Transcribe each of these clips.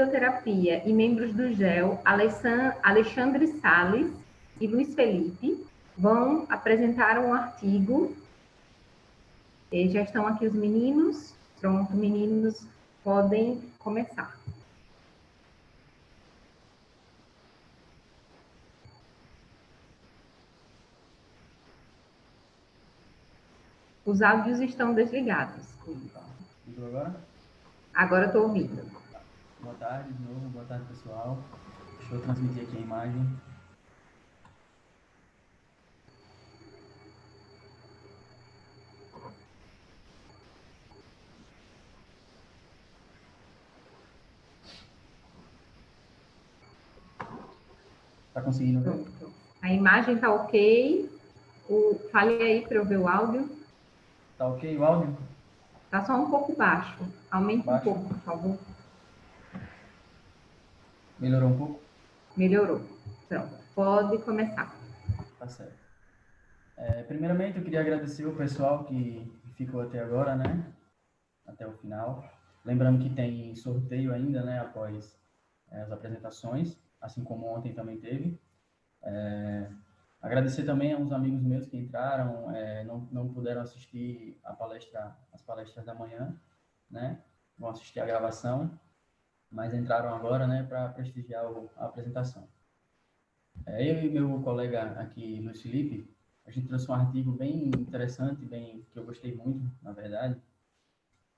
fisioterapia e membros do GEL, Alexandre Salles e Luiz Felipe, vão apresentar um artigo. E já estão aqui os meninos. Pronto, meninos, podem começar. Os áudios estão desligados. Ligou agora? Agora estou ouvindo. Boa tarde de novo, boa tarde pessoal. Deixa eu transmitir aqui a imagem. Tá conseguindo ver? A imagem está ok. Fale aí para eu ver o áudio. Tá ok o áudio? Está só um pouco baixo. Aumente Baixo. um pouco, por favor. Melhorou um pouco? Melhorou. Pronto, pode começar. Tá certo. Primeiramente, eu queria agradecer o pessoal que ficou até agora, né? Até o final. Lembrando que tem sorteio ainda, né? Após as apresentações, assim como ontem também teve. Agradecer também a uns amigos meus que entraram, não puderam assistir as palestras da manhã, né? Vão assistir a gravação, mas entraram agora, né? Para prestigiar a apresentação. Eu e meu colega aqui, Luiz Felipe, a gente trouxe um artigo bem interessante, que eu gostei muito, na verdade,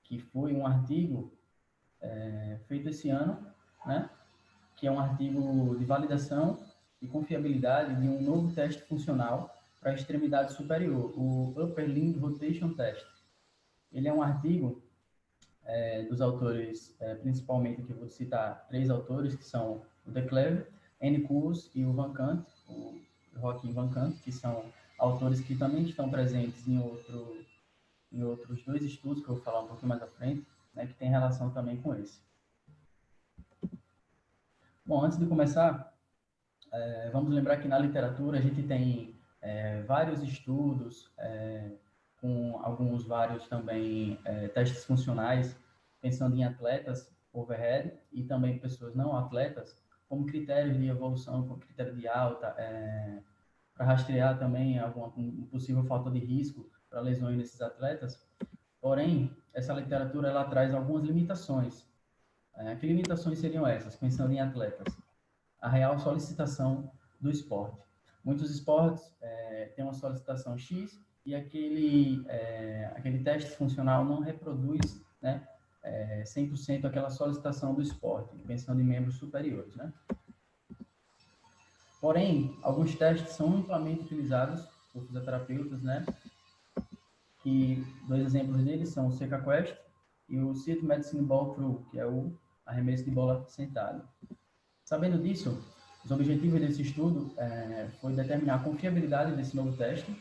que foi um artigo feito esse ano, né? Que é um artigo de validação e confiabilidade de um novo teste funcional para a extremidade superior, o Upper Limb Rotation Test. Ele é um artigo dos autores, principalmente, que eu vou citar 3 autores, que são o De Cleve, N. Kuz e o Van Kant, o Joaquim Van Kant, que são autores que também estão presentes em outros 2 estudos, que eu vou falar um pouquinho mais à frente, né, que tem relação também com esse. Bom, antes de começar, vamos lembrar que na literatura a gente tem vários estudos, com vários também testes funcionais, pensando em atletas overhead e também pessoas não atletas, como critérios de evolução, como critério de alta, para rastrear também um possível fator de risco para lesões nesses atletas. Porém, essa literatura ela traz algumas limitações. Que limitações seriam essas, pensando em atletas? A real solicitação do esporte. Muitos esportes têm uma solicitação X e aquele teste funcional não reproduz, né, 100% aquela solicitação do esporte, pensando em membros superiores, né? Porém, alguns testes são amplamente utilizados por fisioterapeutas, né? Que 2 exemplos deles são o Seca Quest e o Sit Medicine Ball Through, que é o arremesso de bola sentado. Sabendo disso, os objetivos desse estudo foi determinar a confiabilidade desse novo teste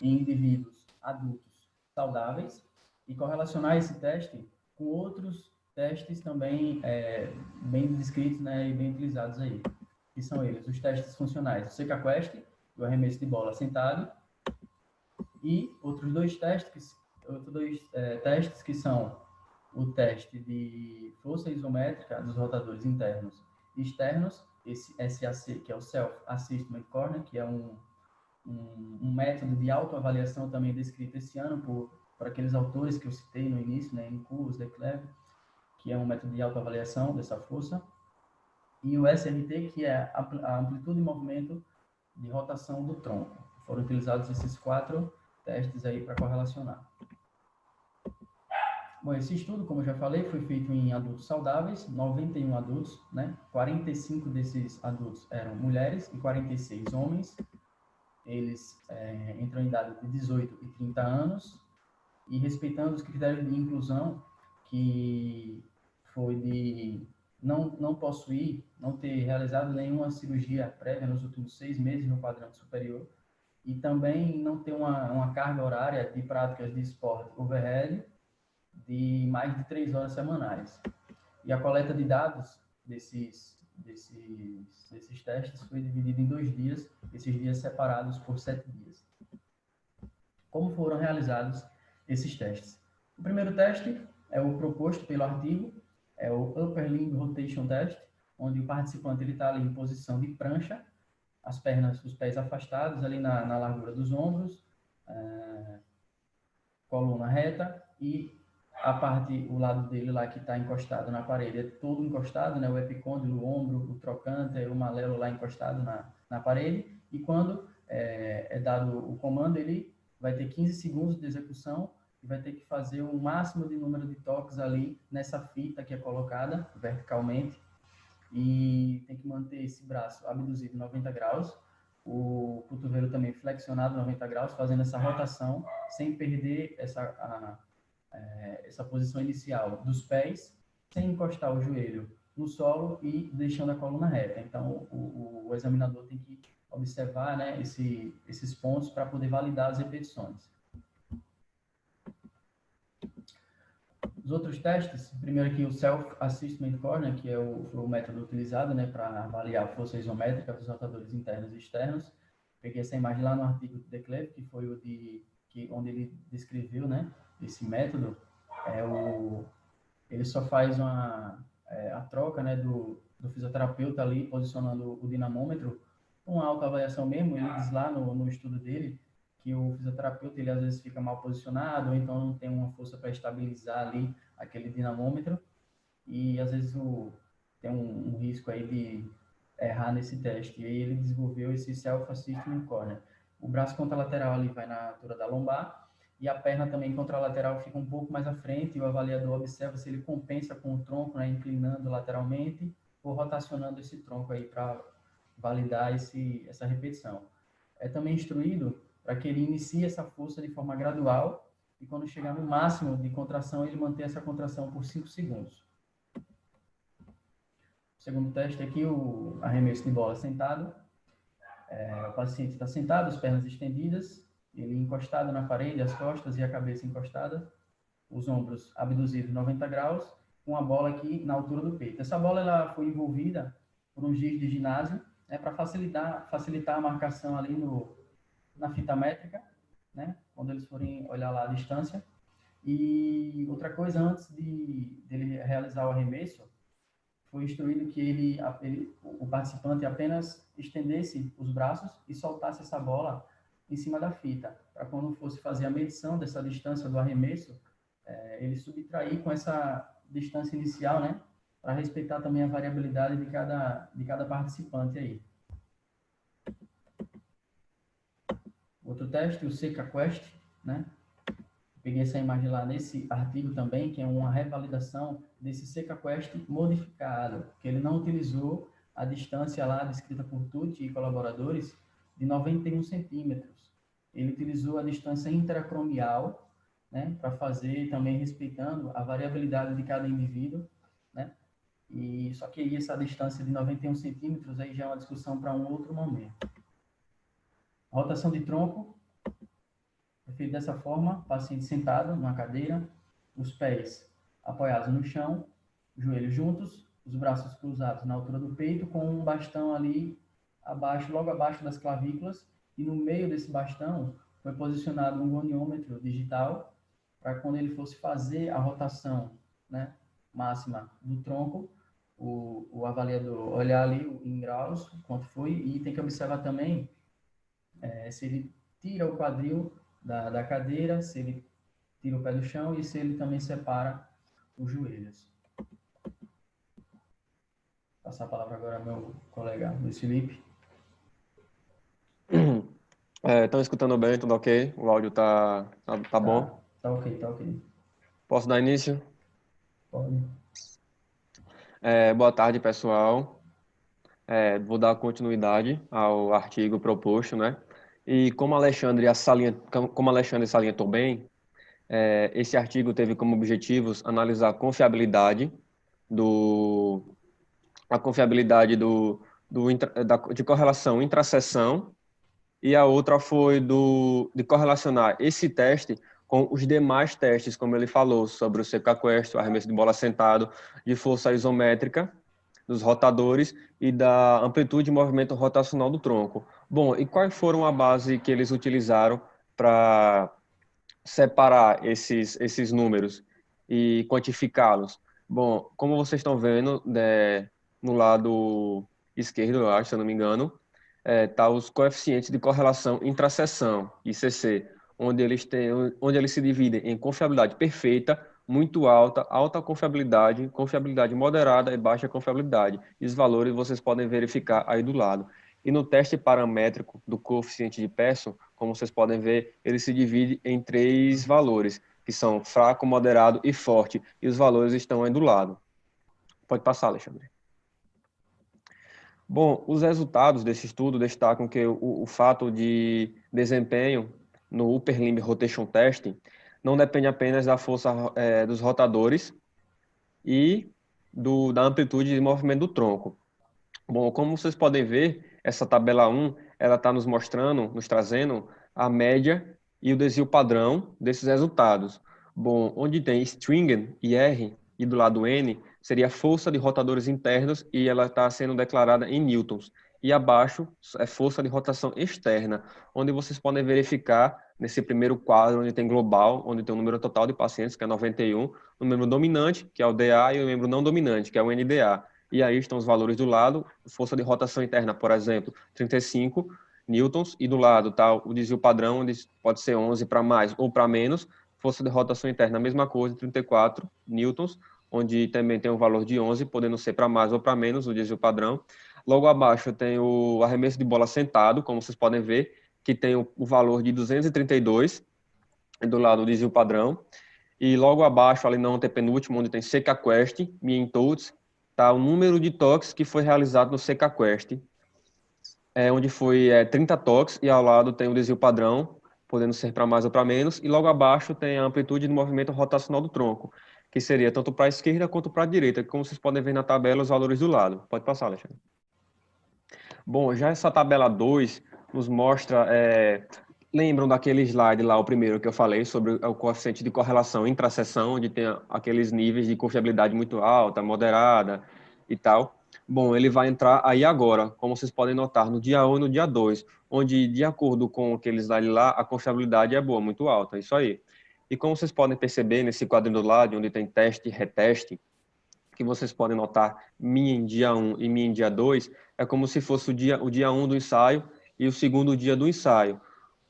em indivíduos adultos saudáveis e correlacionar esse teste com outros testes também bem descritos, né, e bem utilizados aí, que são eles, os testes funcionais, o Seca Quest, o arremesso de bola sentado, e outros 2 testes, testes que são o teste de força isométrica dos rotadores internos e externos, esse SAC, que é o Self Assessment Corner, que é um método de autoavaliação também descrito esse ano por aqueles autores que eu citei no início, né, N. Kuz, De Cleve, que é um método de autoavaliação dessa força, e o SRT, que é a amplitude de movimento de rotação do tronco. Foram utilizados esses 4 testes aí para correlacionar. Bom, esse estudo, como eu já falei, foi feito em adultos saudáveis, 91 adultos, né? 45 desses adultos eram mulheres e 46 homens. Eles entram em idade de 18 e 30 anos e respeitando os critérios de inclusão, que foi de não possuir, não ter realizado nenhuma cirurgia prévia nos últimos 6 meses no quadrante superior e também não ter uma carga horária de práticas de esporte overhead de mais de 3 horas semanais. E a coleta de dados desses testes foi dividida em 2 dias, esses dias separados por 7 dias. Como foram realizados esses testes? O primeiro teste é o proposto pelo artigo, é o Upper Limb Rotation Test, onde o participante está ali em posição de prancha, as pernas, os pés afastados ali na largura dos ombros, coluna reta, e o lado dele lá que está encostado na parede é todo encostado, né? O epicôndilo, o ombro, o trocânter, o malelo lá encostado na parede, e quando é dado o comando, ele vai ter 15 segundos de execução e vai ter que fazer o máximo de número de toques ali nessa fita que é colocada verticalmente, e tem que manter esse braço abduzido 90 graus, o cotovelo também flexionado 90 graus, fazendo essa rotação sem perder essa posição inicial dos pés, sem encostar o joelho no solo e deixando a coluna reta. Então, o examinador tem que observar, né, esses pontos para poder validar as repetições. Os outros testes, primeiro aqui o Self-Assessment Corner, que é o método utilizado, né, para avaliar a força isométrica dos rotadores internos e externos. Peguei essa imagem lá no artigo de Decleve, que foi onde ele descreveu, né, esse método. Ele só faz a troca, né, do fisioterapeuta ali, posicionando o dinamômetro, uma autoavaliação mesmo. Ele diz lá no estudo dele que o fisioterapeuta, ele às vezes fica mal posicionado, ou então não tem uma força para estabilizar ali aquele dinamômetro, e às vezes tem um risco aí de errar nesse teste. E aí ele desenvolveu esse Self-Assessment Corner. O braço contralateral ali vai na altura da lombar, e a perna também contralateral fica um pouco mais à frente, e o avaliador observa se ele compensa com o tronco, né, inclinando lateralmente ou rotacionando esse tronco aí para validar essa repetição. É também instruído para que ele inicie essa força de forma gradual, e quando chegar no máximo de contração, ele manter essa contração por 5 segundos. O segundo teste aqui, o arremesso de bola sentado. O paciente está sentado, as pernas estendidas, ele encostado na parede, as costas e a cabeça encostada, os ombros abduzidos 90 graus, com a bola aqui na altura do peito. Essa bola ela foi envolvida por um giz de ginásio, né, para facilitar a marcação ali na fita métrica, né, quando eles forem olhar lá a distância. E outra coisa, antes dele realizar o arremesso, foi instruído que o participante apenas estendesse os braços e soltasse essa bola em cima da fita, para quando fosse fazer a medição dessa distância do arremesso, ele subtrair com essa distância inicial, né, para respeitar também a variabilidade de cada participante aí. Outro teste, o Seca Quest, né? Peguei essa imagem lá nesse artigo também, que é uma revalidação desse Seca Quest modificado, que ele não utilizou a distância lá descrita por Tucci e colaboradores de 91 centímetros. Ele utilizou a distância intracromial, né, para fazer também respeitando a variabilidade de cada indivíduo, né? E só que aí essa distância de 91 centímetros aí já é uma discussão para um outro momento. Rotação de tronco é feito dessa forma: paciente sentado numa cadeira, os pés apoiados no chão, joelhos juntos, os braços cruzados na altura do peito, com um bastão ali abaixo, logo abaixo das clavículas, e no meio desse bastão foi posicionado um goniômetro digital, para quando ele fosse fazer a rotação, né, máxima do tronco, o avaliador olhar ali em graus, quanto foi, e tem que observar também se ele tira o quadril da cadeira, se ele tira o pé do chão e se ele também separa os joelhos. Vou passar a palavra agora ao meu colega Luiz Felipe. Estão escutando bem, tudo ok? O áudio tá bom? Tá ok, tá ok. Posso dar início? Pode. Boa tarde, pessoal. Vou dar continuidade ao artigo proposto, né? E como Alexandre salientou bem, esse artigo teve como objetivos analisar a confiabilidade de correlação intra-seção, e a outra foi de correlacionar esse teste com os demais testes, como ele falou, sobre o Seca Quest, o arremesso de bola sentado, de força isométrica dos rotadores e da amplitude de movimento rotacional do tronco. Bom, e quais foram a base que eles utilizaram para separar esses números e quantificá-los? Bom, como vocês estão vendo, no lado esquerdo, eu acho, se eu não me engano, tá os coeficientes de correlação intraseção, ICC, onde eles se dividem em confiabilidade perfeita, muito alta, alta confiabilidade, confiabilidade moderada e baixa confiabilidade. E os valores vocês podem verificar aí do lado. E no teste paramétrico do coeficiente de Pearson, como vocês podem ver, ele se divide em 3 valores, que são fraco, moderado e forte, e os valores estão aí do lado. Pode passar, Alexandre. Bom, os resultados desse estudo destacam que o fato de desempenho no Upper Limb Rotation Testing não depende apenas da força dos rotadores e da amplitude de movimento do tronco. Bom, como vocês podem ver, essa tabela 1, ela está nos mostrando, nos trazendo a média e o desvio padrão desses resultados. Bom, onde tem string e R e do lado N, seria a força de rotadores internos e ela está sendo declarada em newtons. E abaixo é força de rotação externa, onde vocês podem verificar nesse primeiro quadro, onde tem global, onde tem o número total de pacientes, que é 91, o membro dominante, que é o DA, e o membro não dominante, que é o NDA. E aí estão os valores do lado, força de rotação interna, por exemplo, 35 newtons, e do lado está o desvio padrão, onde pode ser 11 para mais ou para menos, força de rotação interna, a mesma coisa, 34 newtons, onde também tem um valor de 11, podendo ser para mais ou para menos, o desvio padrão. Logo abaixo tem o arremesso de bola sentado, como vocês podem ver, que tem o valor de 232, do lado o desvio padrão. E logo abaixo, ali no antepenúltimo, onde tem CK Quest, Mean Totes, tá o número de toques que foi realizado no CK Quest, onde foi 30 toques, e ao lado tem o desvio padrão, podendo ser para mais ou para menos, e logo abaixo tem a amplitude de movimento rotacional do tronco, que seria tanto para a esquerda quanto para a direita, como vocês podem ver na tabela, os valores do lado. Pode passar, Alexandre. Bom, já essa tabela 2 nos mostra, lembram daquele slide lá, o primeiro que eu falei, sobre o coeficiente de correlação intra-seção, onde tem aqueles níveis de confiabilidade muito alta, moderada e tal. Bom, ele vai entrar aí agora, como vocês podem notar, no dia 1 e no dia 2, onde, de acordo com aquele slide lá, a confiabilidade é boa, muito alta, isso aí. E como vocês podem perceber nesse quadrinho do lado, onde tem teste e reteste, que vocês podem notar minha em dia 1 e minha em dia 2, é como se fosse o dia 1 do ensaio e o segundo dia do ensaio.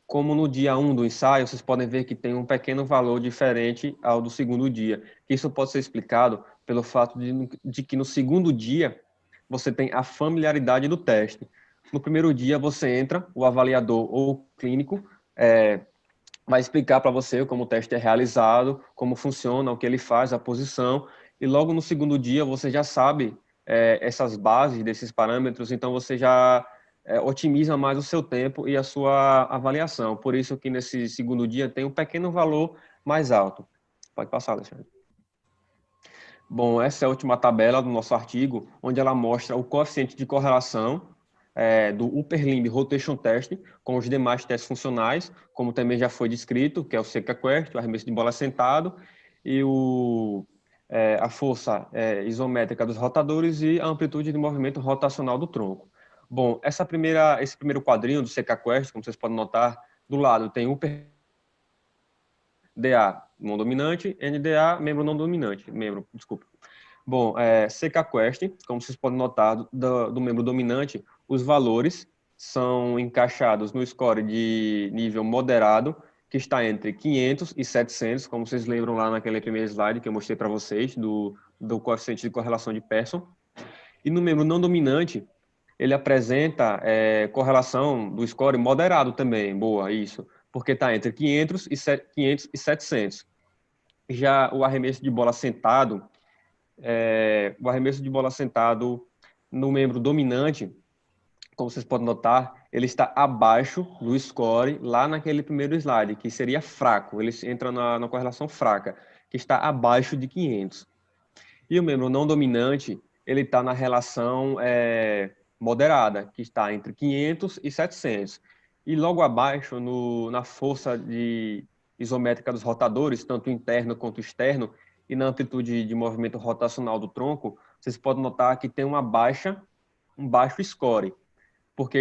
Como no dia 1 do ensaio, vocês podem ver que tem um pequeno valor diferente ao do segundo dia. Isso pode ser explicado pelo fato de que no segundo dia você tem a familiaridade do teste. No primeiro dia você entra, o avaliador ou o clínico vai explicar para você como o teste é realizado, como funciona, o que ele faz, a posição, e logo no segundo dia você já sabe essas bases desses parâmetros, então você já otimiza mais o seu tempo e a sua avaliação. Por isso que nesse segundo dia tem um pequeno valor mais alto. Pode passar, Alexandre. Bom, essa é a última tabela do nosso artigo, onde ela mostra o coeficiente de correlação do Upper Limb Rotation Test com os demais testes funcionais, como também já foi descrito, que é o CK Quest, o arremesso de bola sentado, e a força isométrica dos rotadores e a amplitude de movimento rotacional do tronco. Bom, esse primeiro quadrinho do CK Quest, como vocês podem notar, do lado tem Upper DA não dominante, NDA membro não dominante, desculpa. Bom, CK Quest, como vocês podem notar, do membro dominante, os valores são encaixados no score de nível moderado, que está entre 500 e 700, como vocês lembram lá naquele primeiro slide que eu mostrei para vocês, do coeficiente de correlação de Pearson. E no membro não dominante, ele apresenta correlação do score moderado também, boa, isso, porque está entre 500 e 700. Já o arremesso de bola sentado, no membro dominante, como vocês podem notar, ele está abaixo do score lá naquele primeiro slide, que seria fraco, ele entra na correlação fraca, que está abaixo de 500. E o membro não dominante, ele está na relação moderada, que está entre 500 e 700. E logo abaixo, na força isométrica dos rotadores, tanto interno quanto externo, e na amplitude de movimento rotacional do tronco, vocês podem notar que tem um baixo score, porque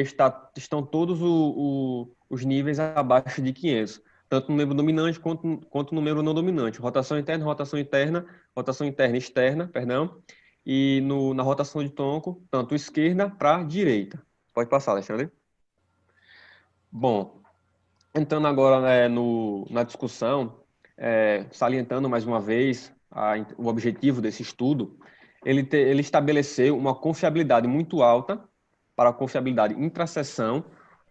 estão todos os níveis abaixo de 500. tanto no membro dominante quanto no membro não dominante. Rotação interna e externa, perdão, e na rotação de tronco, tanto esquerda para direita. Pode passar, Alexandre. Bom, entrando agora, né, na discussão, salientando mais uma vez o objetivo desse estudo, ele estabeleceu uma confiabilidade muito alta para a confiabilidade intraseção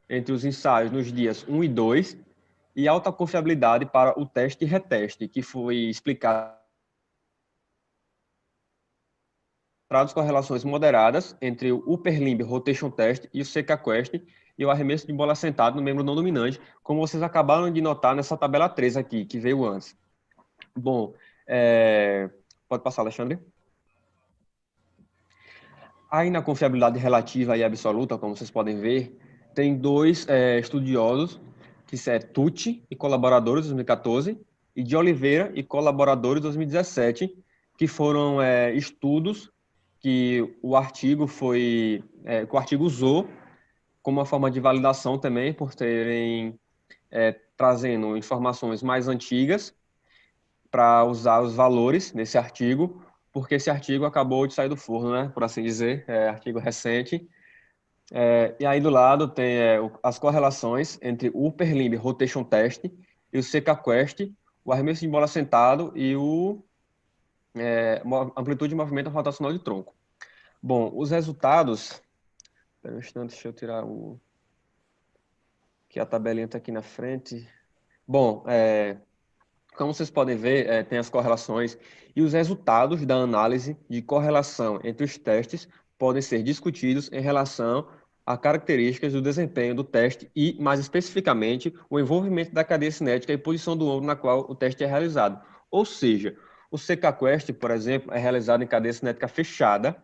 entre os ensaios nos dias 1 e 2 e alta confiabilidade para o teste e reteste, que foi explicado com relações moderadas entre o Upper Limb Rotation Test e o CK-Quest e o arremesso de bola sentado no membro não dominante, como vocês acabaram de notar nessa tabela 3 aqui, que veio antes. Bom, pode passar, Alexandre. Aí na confiabilidade relativa e absoluta, como vocês podem ver, tem dois estudiosos, que é Tucci e colaboradores, 2014, e de Oliveira e colaboradores, 2017, que foram estudos que o artigo usou como uma forma de validação também, por terem trazendo informações mais antigas para usar os valores nesse artigo, porque esse artigo acabou de sair do forno, né, por assim dizer, artigo recente. E aí do lado tem as correlações entre o Upper Limb Rotation Test e o CK-Quest, o arremesso de bola sentado e o amplitude de movimento rotacional de tronco. Bom, os resultados... Espera um instante, deixa eu tirar que a tabelinha está aqui na frente. Bom, como vocês podem ver, tem as correlações e os resultados da análise de correlação entre os testes podem ser discutidos em relação a características do desempenho do teste e, mais especificamente, o envolvimento da cadeia cinética e posição do ombro na qual o teste é realizado. Ou seja, o CK-Quest, por exemplo, é realizado em cadeia cinética fechada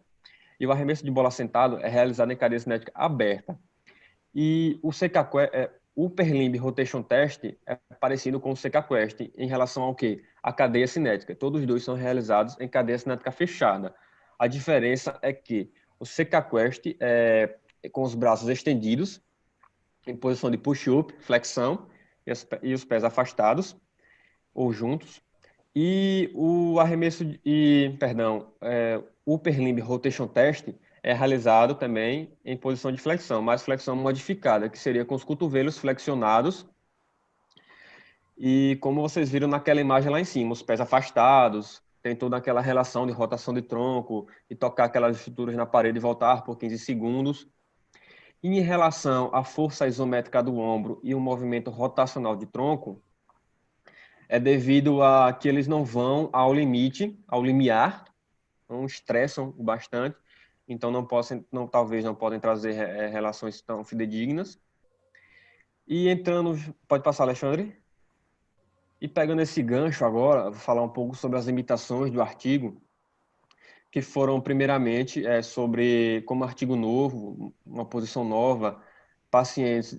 e o arremesso de bola sentado é realizado em cadeia cinética aberta. E o Upper Limb Rotation Test é parecido com o CK-Quest em relação ao quê? A cadeia cinética. Todos os dois são realizados em cadeia cinética fechada. A diferença é que o CK-Quest é com os braços estendidos, em posição de push-up, flexão, e os pés afastados ou juntos. E o Upper Limb Rotation Test é realizado também em posição de flexão, mas flexão modificada, que seria com os cotovelos flexionados. E como vocês viram naquela imagem lá em cima, os pés afastados, tem toda aquela relação de rotação de tronco e tocar aquelas estruturas na parede e voltar por 15 segundos. E em relação à força isométrica do ombro e o movimento rotacional de tronco, é devido a que eles não vão ao limite, ao limiar, não estressam bastante, então talvez não podem trazer relações tão fidedignas. E entrando, pode passar, Alexandre? E pegando esse gancho agora, vou falar um pouco sobre as limitações do artigo, que foram primeiramente sobre como artigo novo, uma posição nova, pacientes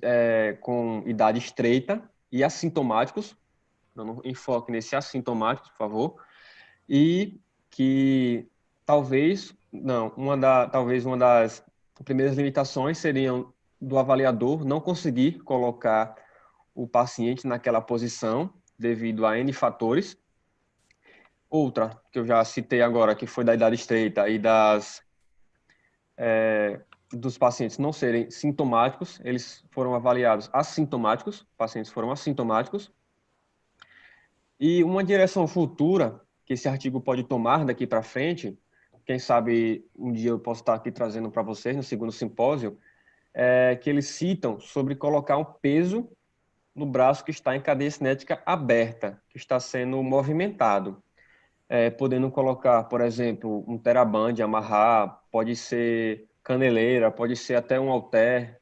com idade estreita e assintomáticos, dando enfoque nesse assintomático, por favor, e que talvez uma das primeiras limitações seriam do avaliador não conseguir colocar o paciente naquela posição devido a N fatores. Outra, que eu já citei agora, que foi da idade estreita e dos pacientes não serem sintomáticos, eles foram avaliados assintomáticos, pacientes foram assintomáticos. E uma direção futura que esse artigo pode tomar daqui para frente, quem sabe um dia eu posso estar aqui trazendo para vocês no segundo simpósio, que eles citam sobre colocar um peso no braço que está em cadeia cinética aberta, que está sendo movimentado. Podendo colocar, por exemplo, um TheraBand, amarrar, pode ser caneleira, pode ser até um halter,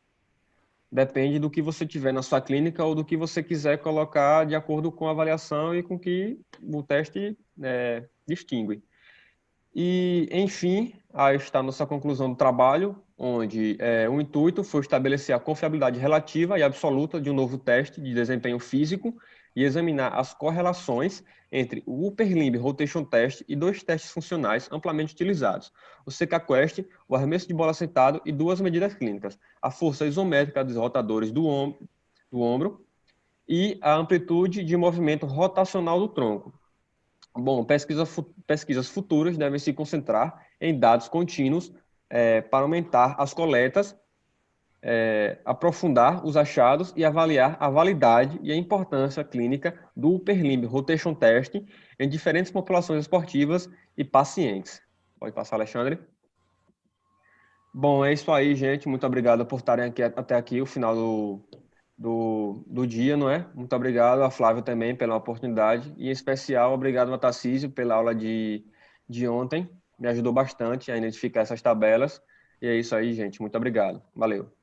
depende do que você tiver na sua clínica ou do que você quiser colocar de acordo com a avaliação e com que o teste distingue. E, enfim, aí está a nossa conclusão do trabalho, onde o intuito foi estabelecer a confiabilidade relativa e absoluta de um novo teste de desempenho físico e examinar as correlações entre o Upper Limb Rotation Test e dois testes funcionais amplamente utilizados, o CK-Quest, o arremesso de bola sentado e duas medidas clínicas, a força isométrica dos rotadores do ombro e a amplitude de movimento rotacional do tronco. Bom, pesquisas futuras devem se concentrar em dados contínuos para aumentar as coletas, aprofundar os achados e avaliar a validade e a importância clínica do Upper Limb Rotation Test em diferentes populações esportivas e pacientes. Pode passar, Alexandre. Bom, é isso aí, gente. Muito obrigado por estarem aqui até aqui, o final do dia, não é? Muito obrigado a Flávia também pela oportunidade e, em especial, obrigado a Tarcísio pela aula de ontem. Me ajudou bastante a identificar essas tabelas. E é isso aí, gente. Muito obrigado. Valeu.